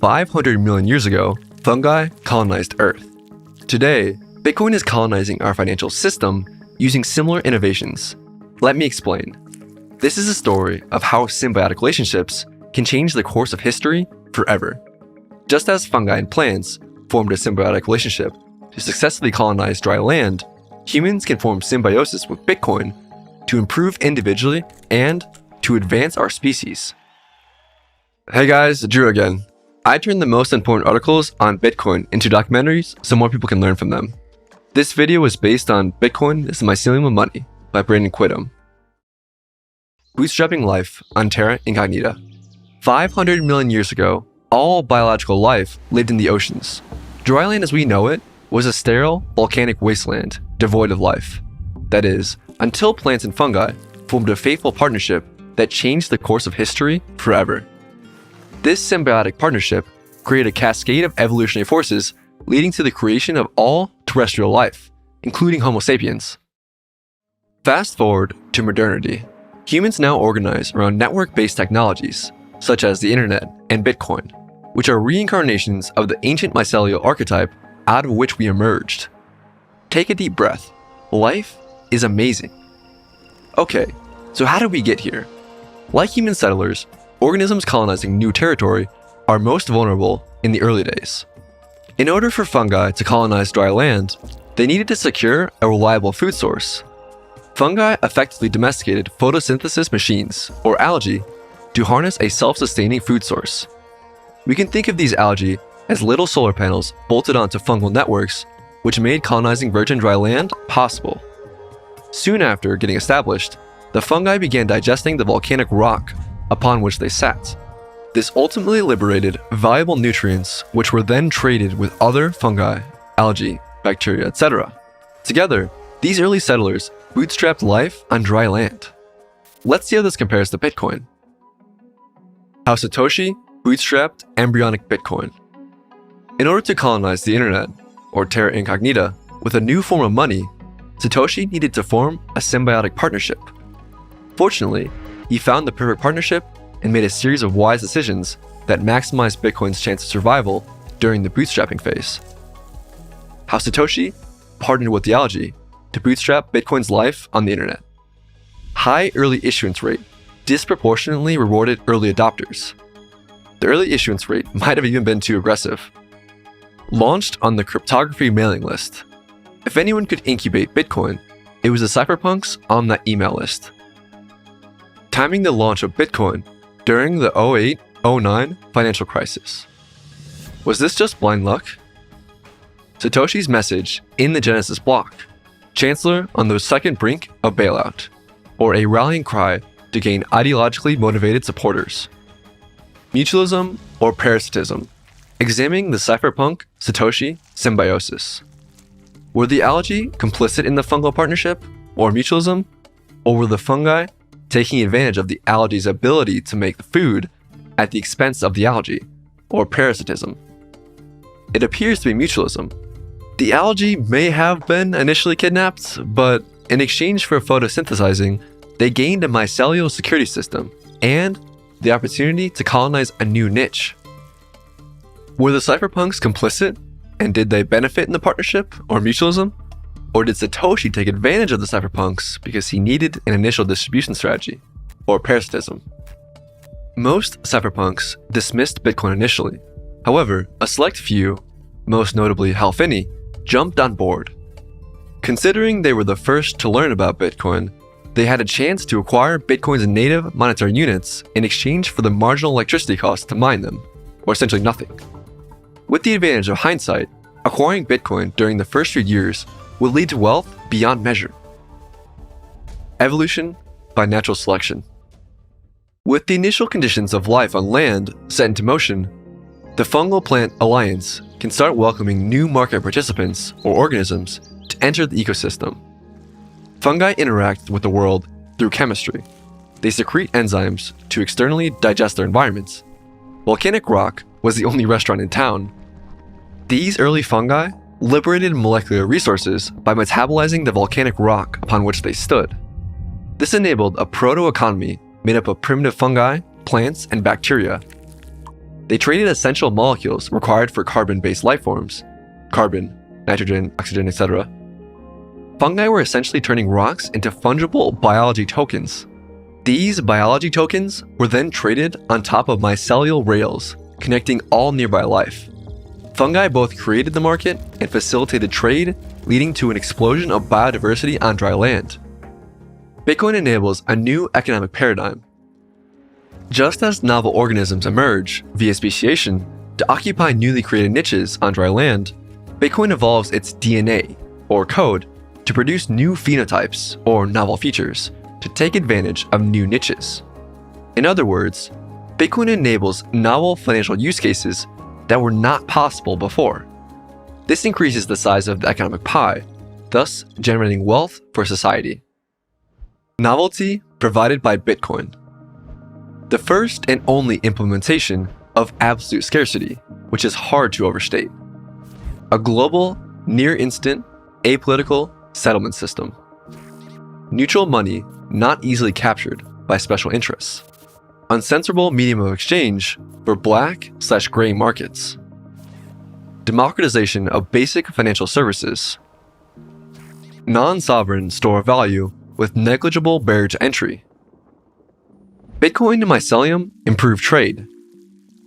500 million years ago, fungi colonized Earth. Today, Bitcoin is colonizing our financial system using similar innovations. Let me explain. This is a story of how symbiotic relationships can change the course of history forever. Just as fungi and plants formed a symbiotic relationship to successfully colonize dry land, humans can form symbiosis with Bitcoin to improve individually and to advance our species. Hey guys, Drew again. I turned the most important articles on Bitcoin into documentaries so more people can learn from them. This video was based on Bitcoin is the Mycelium of Money by Brandon Quittem. Bootstrapping life on Terra Incognita. 500 million years ago, all biological life lived in the oceans. Dry land as we know it was a sterile, volcanic wasteland devoid of life. That is, until plants and fungi formed a fateful partnership that changed the course of history forever. This symbiotic partnership created a cascade of evolutionary forces leading to the creation of all terrestrial life, including Homo sapiens. Fast forward to modernity. Humans now organize around network-based technologies, such as the internet and Bitcoin, which are reincarnations of the ancient mycelial archetype out of which we emerged. Take a deep breath. Life is amazing. Okay, so how did we get here? Like human settlers, organisms colonizing new territory are most vulnerable in the early days. In order for fungi to colonize dry land, they needed to secure a reliable food source. Fungi effectively domesticated photosynthesis machines, or algae, to harness a self-sustaining food source. We can think of these algae as little solar panels bolted onto fungal networks, which made colonizing virgin dry land possible. Soon after getting established, the fungi began digesting the volcanic rock upon which they sat. This ultimately liberated valuable nutrients which were then traded with other fungi, algae, bacteria, etc. Together, these early settlers bootstrapped life on dry land. Let's see how this compares to Bitcoin. How Satoshi bootstrapped embryonic Bitcoin. In order to colonize the internet, or terra incognita, with a new form of money, Satoshi needed to form a symbiotic partnership. Fortunately, he found the perfect partnership and made a series of wise decisions that maximized Bitcoin's chance of survival during the bootstrapping phase. How Satoshi partnered with the algae to bootstrap Bitcoin's life on the internet. High early issuance rate disproportionately rewarded early adopters. The early issuance rate might have even been too aggressive. Launched on the cryptography mailing list. If anyone could incubate Bitcoin, it was the cypherpunks on that email list. Timing the launch of Bitcoin during the 2008-09 financial crisis. Was this just blind luck? Satoshi's message in the Genesis block, Chancellor on the second brink of bailout, or a rallying cry to gain ideologically motivated supporters. Mutualism or parasitism, examining the cypherpunk Satoshi symbiosis. Were the algae complicit in the fungal partnership, or mutualism, or were the fungi taking advantage of the algae's ability to make the food at the expense of the algae, or parasitism? It appears to be mutualism. The algae may have been initially kidnapped, but in exchange for photosynthesizing, they gained a mycelial security system and the opportunity to colonize a new niche. Were the cypherpunks complicit, and did they benefit in the partnership, or mutualism? Or did Satoshi take advantage of the cypherpunks because he needed an initial distribution strategy, or parasitism? Most cypherpunks dismissed Bitcoin initially. However, a select few, most notably Hal Finney, jumped on board. Considering they were the first to learn about Bitcoin, they had a chance to acquire Bitcoin's native monetary units in exchange for the marginal electricity cost to mine them, or essentially nothing. With the advantage of hindsight, acquiring Bitcoin during the first few years would lead to wealth beyond measure. Evolution by natural selection. With the initial conditions of life on land set into motion, the fungal plant alliance can start welcoming new market participants or organisms to enter the ecosystem. Fungi interact with the world through chemistry. They secrete enzymes to externally digest their environments. Volcanic rock was the only restaurant in town. These early fungi liberated molecular resources by metabolizing the volcanic rock upon which they stood. This enabled a proto-economy made up of primitive fungi, plants, and bacteria. They traded essential molecules required for carbon-based life forms, carbon, nitrogen, oxygen, etc. Fungi were essentially turning rocks into fungible biology tokens. These biology tokens were then traded on top of mycelial rails, connecting all nearby life. Fungi both created the market and facilitated trade, leading to an explosion of biodiversity on dry land. Bitcoin enables a new economic paradigm. Just as novel organisms emerge via speciation to occupy newly created niches on dry land, Bitcoin evolves its DNA, or code, to produce new phenotypes, or novel features, to take advantage of new niches. In other words, Bitcoin enables novel financial use cases that were not possible before. This increases the size of the economic pie, thus generating wealth for society. Novelty provided by Bitcoin. The first and only implementation of absolute scarcity, which is hard to overstate. A global, near-instant, apolitical settlement system. Neutral money not easily captured by special interests. Uncensorable medium of exchange for black/gray markets. Democratization of basic financial services. Non-sovereign store of value with negligible barrier to entry. Bitcoin and Mycelium improve trade.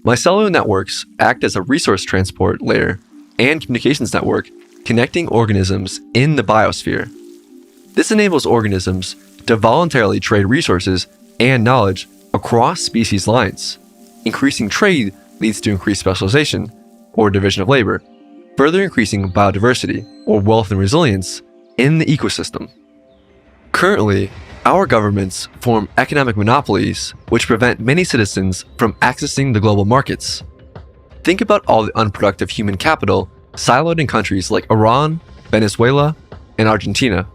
Mycelium networks act as a resource transport layer and communications network connecting organisms in the biosphere. This enables organisms to voluntarily trade resources and knowledge across species lines. Increasing trade leads to increased specialization, or division of labor, further increasing biodiversity, or wealth and resilience, in the ecosystem. Currently, our governments form economic monopolies which prevent many citizens from accessing the global markets. Think about all the unproductive human capital siloed in countries like Iran, Venezuela, and Argentina.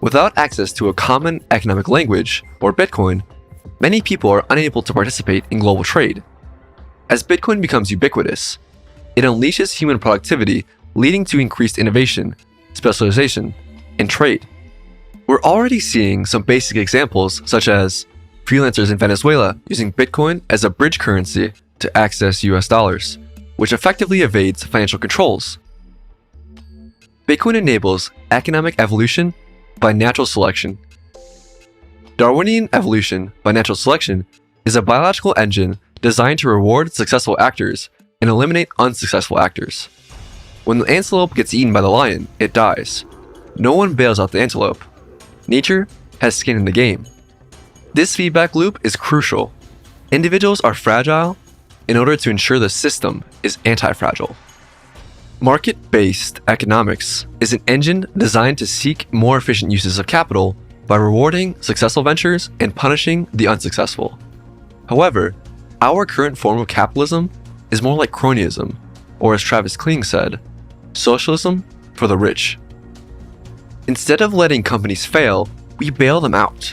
Without access to a common economic language, or Bitcoin, many people are unable to participate in global trade. As Bitcoin becomes ubiquitous, it unleashes human productivity, leading to increased innovation, specialization, and trade. We're already seeing some basic examples, such as freelancers in Venezuela using Bitcoin as a bridge currency to access US dollars, which effectively evades financial controls. Bitcoin enables economic evolution by natural selection. Darwinian evolution by natural selection is a biological engine designed to reward successful actors and eliminate unsuccessful actors. When the antelope gets eaten by the lion, it dies. No one bails out the antelope. Nature has skin in the game. This feedback loop is crucial. Individuals are fragile in order to ensure the system is anti-fragile. Market-based economics is an engine designed to seek more efficient uses of capital by rewarding successful ventures and punishing the unsuccessful. However, our current form of capitalism is more like cronyism, or as Travis Kling said, socialism for the rich. Instead of letting companies fail, we bail them out.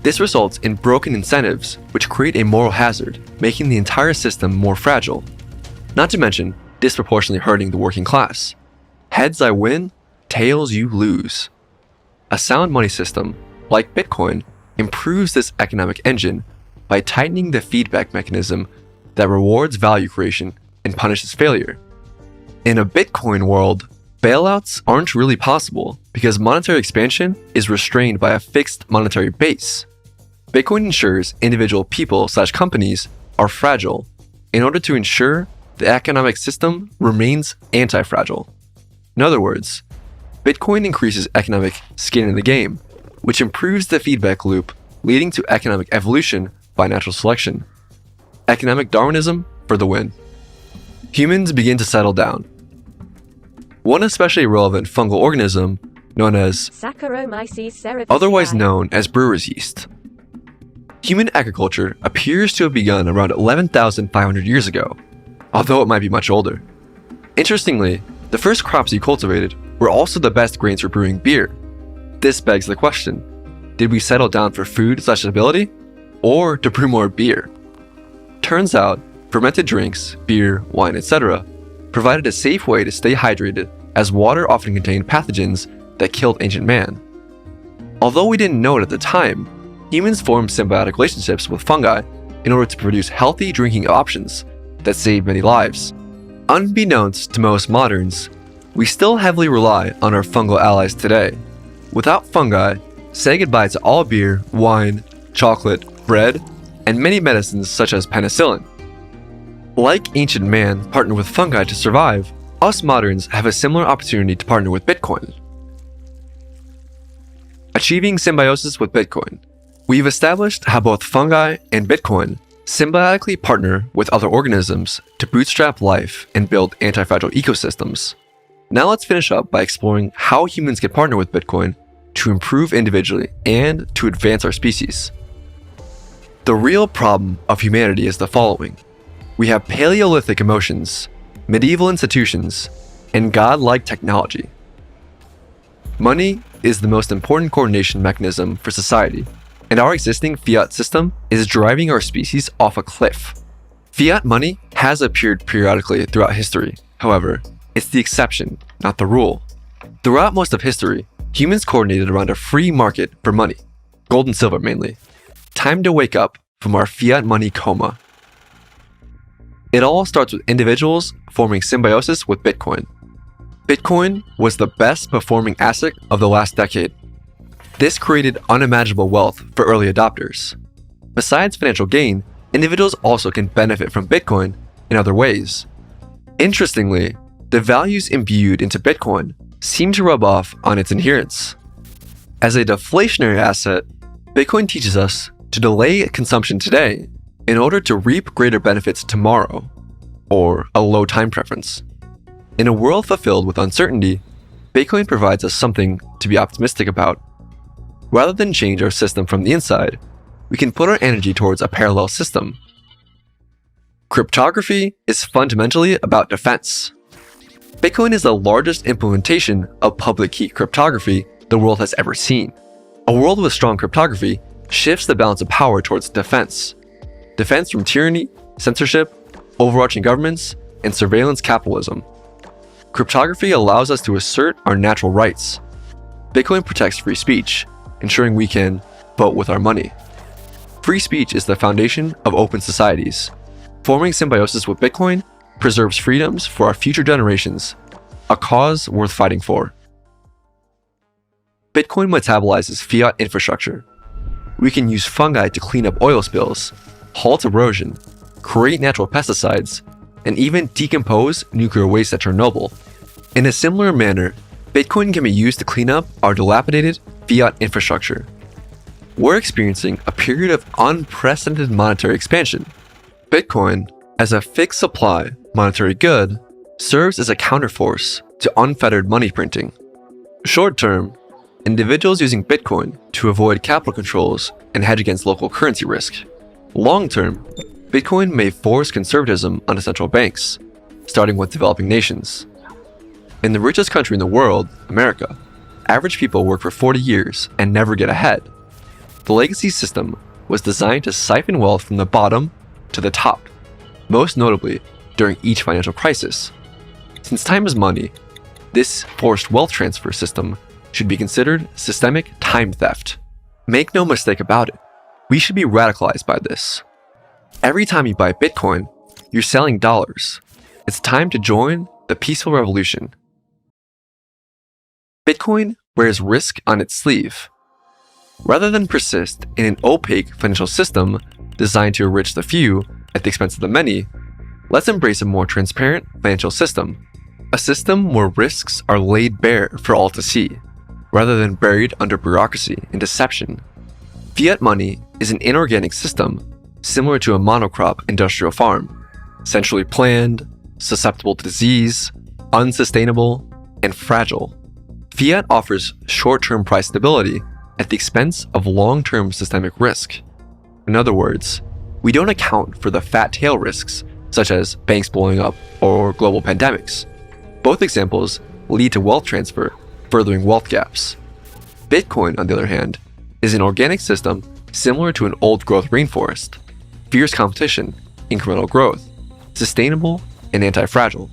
This results in broken incentives, which create a moral hazard, making the entire system more fragile. Not to mention, disproportionately hurting the working class. Heads I win, tails you lose. A sound money system, like Bitcoin, improves this economic engine by tightening the feedback mechanism that rewards value creation and punishes failure. In a Bitcoin world, bailouts aren't really possible because monetary expansion is restrained by a fixed monetary base. Bitcoin ensures individual people/companies are fragile in order to ensure the economic system remains anti-fragile. In other words, Bitcoin increases economic skin in the game, which improves the feedback loop, leading to economic evolution by natural selection. Economic Darwinism for the win. Humans begin to settle down. One especially relevant fungal organism, known as Saccharomyces cerevisiae, otherwise known as brewer's yeast. Human agriculture appears to have begun around 11,500 years ago, although it might be much older. Interestingly, the first crops you cultivated were also the best grains for brewing beer. This begs the question, did we settle down for food/stability, or to brew more beer? Turns out, fermented drinks, beer, wine, etc., provided a safe way to stay hydrated, as water often contained pathogens that killed ancient man. Although we didn't know it at the time, humans formed symbiotic relationships with fungi in order to produce healthy drinking options, that saved many lives. Unbeknownst to most moderns, we still heavily rely on our fungal allies today. Without fungi, say goodbye to all beer, wine, chocolate, bread, and many medicines such as penicillin. Like ancient man partnered with fungi to survive, us moderns have a similar opportunity to partner with Bitcoin. Achieving symbiosis with Bitcoin. We've established how both fungi and Bitcoin symbiotically partner with other organisms to bootstrap life and build anti-fragile ecosystems. Now let's finish up by exploring how humans can partner with Bitcoin to improve individually and to advance our species. The real problem of humanity is the following. We have Paleolithic emotions, medieval institutions, and godlike technology. Money is the most important coordination mechanism for society, and our existing fiat system is driving our species off a cliff. Fiat money has appeared periodically throughout history. However, it's the exception, not the rule. Throughout most of history, humans coordinated around a free market for money, gold and silver mainly. Time to wake up from our fiat money coma. It all starts with individuals forming symbiosis with Bitcoin. Bitcoin was the best performing asset of the last decade. This created unimaginable wealth for early adopters. Besides financial gain, individuals also can benefit from Bitcoin in other ways. Interestingly, the values imbued into Bitcoin seem to rub off on its adherents. As a deflationary asset, Bitcoin teaches us to delay consumption today in order to reap greater benefits tomorrow, or a low time preference. In a world fulfilled with uncertainty, Bitcoin provides us something to be optimistic about. Rather than change our system from the inside, we can put our energy towards a parallel system. Cryptography is fundamentally about defense. Bitcoin is the largest implementation of public key cryptography the world has ever seen. A world with strong cryptography shifts the balance of power towards defense. Defense from tyranny, censorship, overarching governments, and surveillance capitalism. Cryptography allows us to assert our natural rights. Bitcoin protects free speech, ensuring we can vote with our money. Free speech is the foundation of open societies. Forming symbiosis with Bitcoin preserves freedoms for our future generations, a cause worth fighting for. Bitcoin metabolizes fiat infrastructure. We can use fungi to clean up oil spills, halt erosion, create natural pesticides, and even decompose nuclear waste at Chernobyl. In a similar manner, Bitcoin can be used to clean up our dilapidated fiat infrastructure. We're experiencing a period of unprecedented monetary expansion. Bitcoin, as a fixed supply monetary good, serves as a counterforce to unfettered money printing. Short term, individuals using Bitcoin to avoid capital controls and hedge against local currency risk. Long term, Bitcoin may force conservatism on central banks, starting with developing nations. In the richest country in the world, America, average people work for 40 years and never get ahead. The legacy system was designed to siphon wealth from the bottom to the top, most notably during each financial crisis. Since time is money, this forced wealth transfer system should be considered systemic time theft. Make no mistake about it, we should be radicalized by this. Every time you buy Bitcoin, you're selling dollars. It's time to join the peaceful revolution. Bitcoin wears risk on its sleeve. Rather than persist in an opaque financial system designed to enrich the few at the expense of the many, let's embrace a more transparent financial system. A system where risks are laid bare for all to see, rather than buried under bureaucracy and deception. Fiat money is an inorganic system similar to a monocrop industrial farm, centrally planned, susceptible to disease, unsustainable, and fragile. Fiat offers short-term price stability at the expense of long-term systemic risk. In other words, we don't account for the fat tail risks, such as banks blowing up or global pandemics. Both examples lead to wealth transfer, furthering wealth gaps. Bitcoin, on the other hand, is an organic system similar to an old-growth rainforest. Fierce competition, incremental growth, sustainable, and anti-fragile.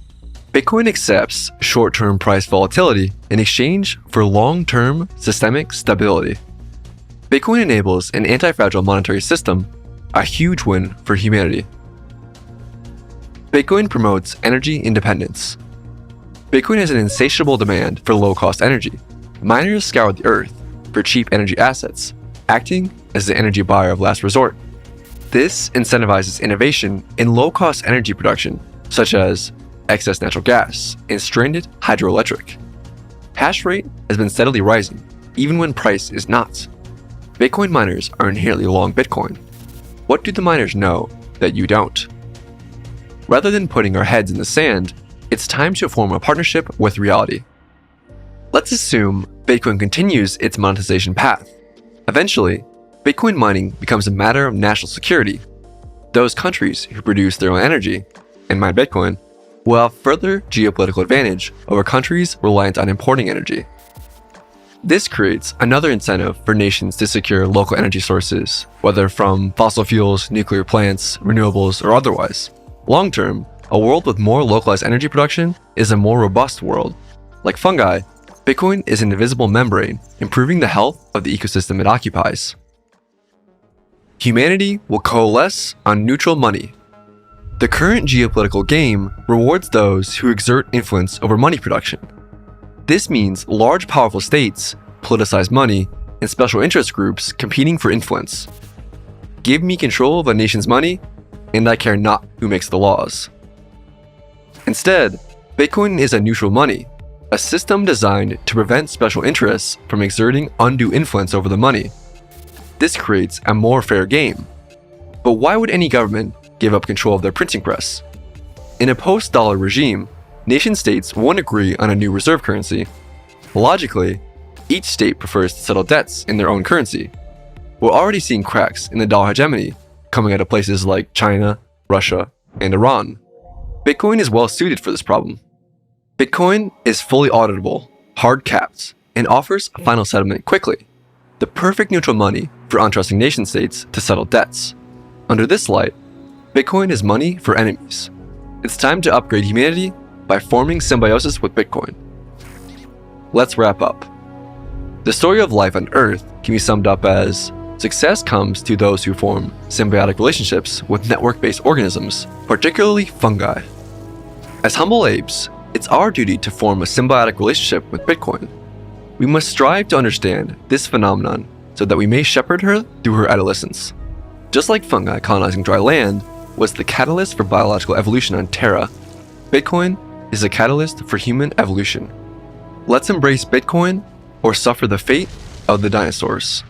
Bitcoin accepts short-term price volatility in exchange for long-term systemic stability. Bitcoin enables an anti-fragile monetary system, a huge win for humanity. Bitcoin promotes energy independence. Bitcoin has an insatiable demand for low-cost energy. Miners scour the earth for cheap energy assets, acting as the energy buyer of last resort. This incentivizes innovation in low-cost energy production, such as excess natural gas and stranded hydroelectric. Hash rate has been steadily rising, even when price is not. Bitcoin miners are inherently long Bitcoin. What do the miners know that you don't? Rather than putting our heads in the sand, it's time to form a partnership with reality. Let's assume Bitcoin continues its monetization path. Eventually, Bitcoin mining becomes a matter of national security. Those countries who produce their own energy and mine Bitcoin will have further geopolitical advantage over countries reliant on importing energy. This creates another incentive for nations to secure local energy sources, whether from fossil fuels, nuclear plants, renewables, or otherwise. Long term, a world with more localized energy production is a more robust world. Like fungi, Bitcoin is an invisible membrane, improving the health of the ecosystem it occupies. Humanity will coalesce on neutral money. The current geopolitical game rewards those who exert influence over money production. This means large, powerful states politicize money and special interest groups competing for influence. Give me control of a nation's money, and I care not who makes the laws. Instead, Bitcoin is a neutral money, a system designed to prevent special interests from exerting undue influence over the money. This creates a more fair game. But why would any government give up control of their printing press? In a post-dollar regime, nation-states won't agree on a new reserve currency. Logically, each state prefers to settle debts in their own currency. We're already seeing cracks in the dollar hegemony coming out of places like China, Russia, and Iran. Bitcoin is well suited for this problem. Bitcoin is fully auditable, hard-capped, and offers a final settlement quickly, the perfect neutral money for untrusting nation-states to settle debts. Under this light, Bitcoin is money for enemies. It's time to upgrade humanity by forming symbiosis with Bitcoin. Let's wrap up. The story of life on Earth can be summed up as success comes to those who form symbiotic relationships with network-based organisms, particularly fungi. As humble apes, it's our duty to form a symbiotic relationship with Bitcoin. We must strive to understand this phenomenon so that we may shepherd her through her adolescence. Just like fungi colonizing dry land was the catalyst for biological evolution on Terra, Bitcoin is a catalyst for human evolution. Let's embrace Bitcoin or suffer the fate of the dinosaurs.